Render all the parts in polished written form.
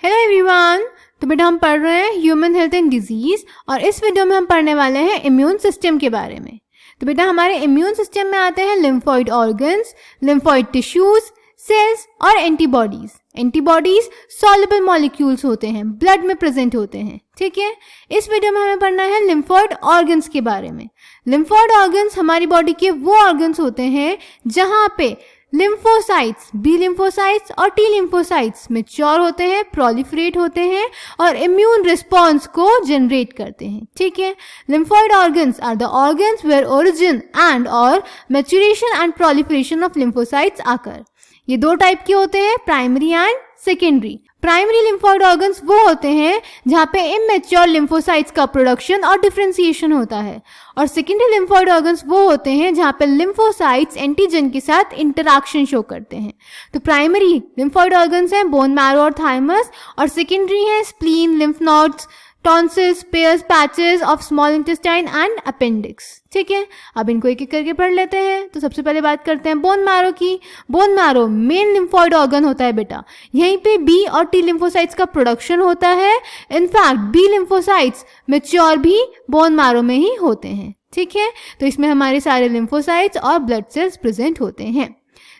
Hello everyone. तो बेटा हम पढ़ रहे हैं ह्यूमन हेल्थ एंड डिजीज और इस वीडियो में हम पढ़ने वाले हैं इम्यून सिस्टम के बारे में। तो बेटा हमारे इम्यून सिस्टम में आते हैं lymphoid organs, lymphoid tissues, cells और एंटीबॉडीज। एंटीबॉडीज सॉल्युबल मॉलिक्यूल्स होते हैं, ब्लड में प्रेजेंट होते हैं। ठीक है, इस वीडियो में हमें पढ़ना है लिम्फोइड ऑर्गन्स के बारे में। लिम्फोइड ऑर्गन्स हमारी बॉडी के वो ऑर्गन्स होते हैं जहां पे लिम्फोसाइट्स, बी लिम्फोसाइट्स और टी लिम्फोसाइट्स मैच्योर होते हैं, प्रोलिफरेट होते हैं और इम्यून रिस्पॉन्स को जनरेट करते हैं। ठीक है, lymphoid organs are the organs where origin and और maturation and proliferation of lymphocytes आकर। ये दो टाइप के होते हैं, primary and secondary. Primary lymphoid organs वो होते हैं जहाँ पे इमेच्योर लिम्फोसाइट्स का प्रोडक्शन और डिफरेंशिएशन होता है, और सेकेंडरी लिम्फोइड ऑर्गन्स वो होते हैं जहाँ पे लिम्फोसाइट्स एंटीजन के साथ इंटरैक्शन शो करते हैं। तो प्राइमरी लिम्फोइड ऑर्गन्स हैं बोन मैरो और थाइमस, और सेकेंडरी हैं spleen, lymph nodes, tonsils, pairs, patches of small intestine and appendix. ठीक है, अब इनको एक एक करके पढ़ लेते हैं। तो सबसे पहले बात करते हैं बोन मैरो की। Bone marrow main lymphoid organ होता है बेटा, यहीं पे बी और टी लिम्फोसाइट्स का प्रोडक्शन होता है। इनफैक्ट बी लिम्फोसाइट्स मैच्योर भी बोन मैरो में ही होते हैं। ठीक है, तो इसमें हमारे सारे लिम्फोसाइट्स और ब्लड सेल्स प्रेजेंट होते हैं।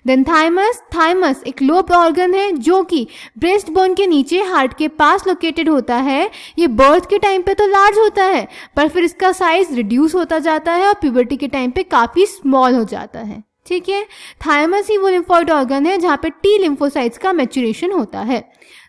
Then thymus. थाइमस एक लोब्ड ऑर्गन है जो कि ब्रेस्ट बोन के नीचे हार्ट के पास लोकेटेड होता है। ये बर्थ के टाइम पे तो लार्ज होता है, पर फिर इसका साइज रिड्यूस होता जाता है और प्यूबर्टी के टाइम पे काफी स्मॉल हो जाता है। ठीक है, थाइमस ही वो लिम्फोइड ऑर्गन है जहाँ पे टी लिम्फोसाइट्स का मैच्योरेशन होता है।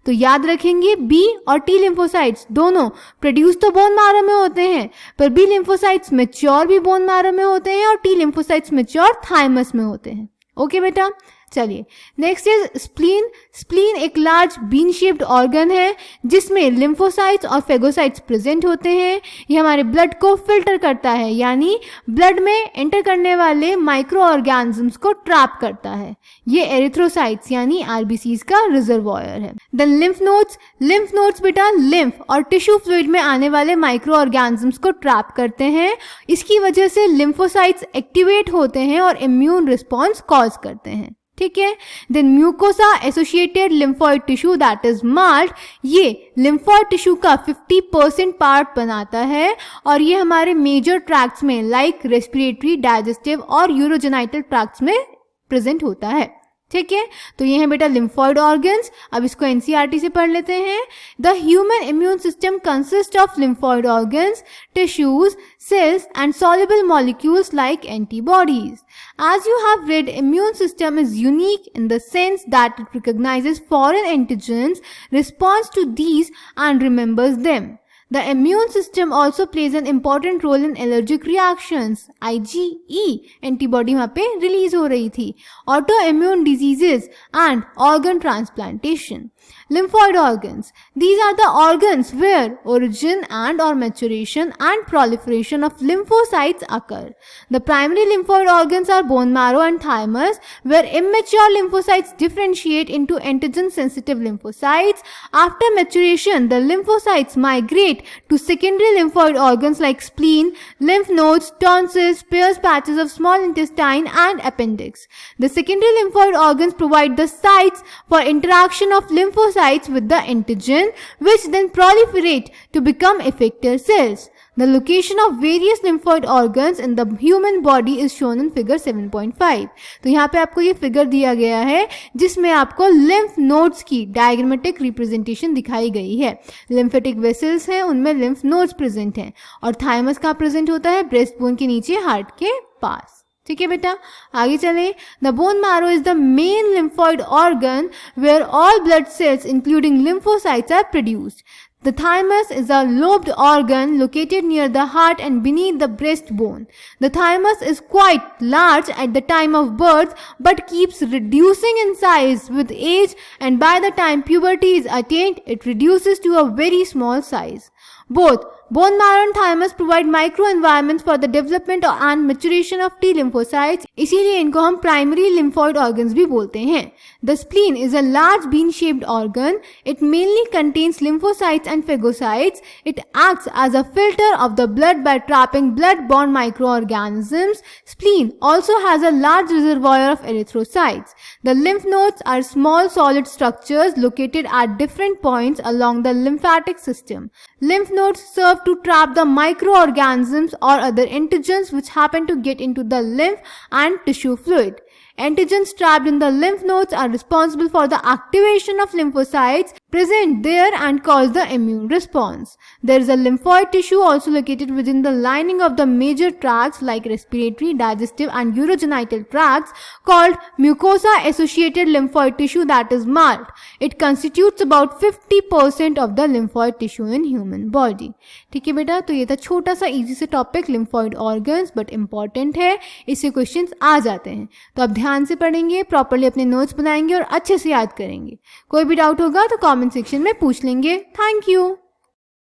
तो याद रखेंगे बी और टी लिम्फोसाइट्स दोनों प्रोड्यूस तो बोन मैरो में होते हैं, पर बी लिम्फोसाइट्स मैच्योर भी बोन मैरो में होते हैं और टी लिम्फोसाइट्स मैच्योर थाइमस में होते हैं। ओके बेटा, चलिए नेक्स्ट इज स्प्लीन। स्प्लीन एक लार्ज बीन शेप्ड ऑर्गन है जिसमें लिम्फोसाइट्स और फेगोसाइट्स प्रेजेंट होते हैं। ये हमारे ब्लड को फिल्टर करता है, यानी ब्लड में एंटर करने वाले माइक्रो ऑर्गेनिजम्स को ट्रैप करता है। ये एरिथ्रोसाइट्स यानी आरबीसीज का रिजर्वॉयर है। Then lymph nodes. Lymph nodes बेटा लिम्फ और टिश्यू फ्लूइड में आने वाले माइक्रो ऑर्गेनिजम्स को ट्रैप करते हैं। इसकी वजह से लिम्फोसाइट्स एक्टिवेट होते हैं और इम्यून रिस्पॉन्स कॉज करते हैं। ठीक है, then mucosa associated lymphoid tissue that is MALT. ये लिम्फोइड टिश्यू का 50% पार्ट बनाता है और ये हमारे मेजर ट्रैक्ट्स में लाइक रेस्पिरेटरी, डाइजेस्टिव और यूरोजेनाइटल ट्रैक्ट्स में प्रेजेंट होता है। ठीक है, तो ये है बेटा लिम्फोइड ऑर्गन्स। अब इसको एनसीईआरटी से पढ़ लेते हैं। The human immune system consist of lymphoid organs, tissues, cells and soluble molecules like antibodies. As you have read, immune system is unique in the sense that it recognizes foreign antigens, responds to these and remembers them. The immune system also plays an important role in allergic reactions. IgE antibody वहाँ पे release हो रही थी, autoimmune diseases and organ transplantation. Lymphoid organs. These are the organs where origin and or maturation and proliferation of lymphocytes occur. The primary lymphoid organs are bone marrow and thymus, where immature lymphocytes differentiate into antigen-sensitive lymphocytes. After maturation, the lymphocytes migrate to secondary lymphoid organs like spleen, lymph nodes, tonsils, Peyer's patches of small intestine, and appendix. The secondary lymphoid organs provide the sites for interaction of lymphocytes with the antigen, which then proliferate to become effector cells. The location of various lymphoid organs in the human body is shown in figure 7.5. तो यहाँ पे आपको ये figure दिया गया है जिसमें आपको lymph nodes की डायग्रामेटिक रिप्रेजेंटेशन दिखाई गई है। लिम्फेटिक वेसल्स हैं, उनमें lymph nodes प्रेजेंट हैं, और थाइमस कहाँ प्रेजेंट होता है? ब्रेस्ट बोन के नीचे हार्ट के पास। ठीक है बेटा, आगे चलें। The bone marrow is the main lymphoid organ where all blood cells including lymphocytes are produced. The thymus is a lobed organ located near the heart and beneath the breastbone. The thymus is quite large at the time of birth but keeps reducing in size with age, and by the time puberty is attained, it reduces to a very small size. Both bone marrow and thymus provide microenvironments for the development and maturation of T lymphocytes, इसीलिए इनको हम primary lymphoid organs भी बोलते हैं. The spleen is a large bean-shaped organ. It mainly contains lymphocytes and phagocytes. It acts as a filter of the blood by trapping blood-borne microorganisms. Spleen also has a large reservoir of erythrocytes. The lymph nodes are small solid structures located at different points along the lymphatic system. Lymph nodes serve to trap the microorganisms or other antigens which happen to get into the lymph and tissue fluid. Antigens trapped in the lymph nodes are responsible for the activation of lymphocytes present there and cause the immune response. There is a lymphoid tissue also located within the lining of the major tracts like respiratory, digestive and urogenital tracts called mucosa-associated lymphoid tissue, that is MALT. It constitutes about 50% of the lymphoid tissue in human body. ठीक है बेटा, तो ये था छोटा सा easy से topic lymphoid organs, but important है, इससे क्वेश्चंस आ जाते हैं. तो अब ध्यान से पढ़ेंगे, प्रॉपर्ली अपने नोट्स बनाएंगे और अच्छे से याद करेंगे. कोई भी डाउट होगा तो कमेंट सेक्शन में पूछ लेंगे. Thank you.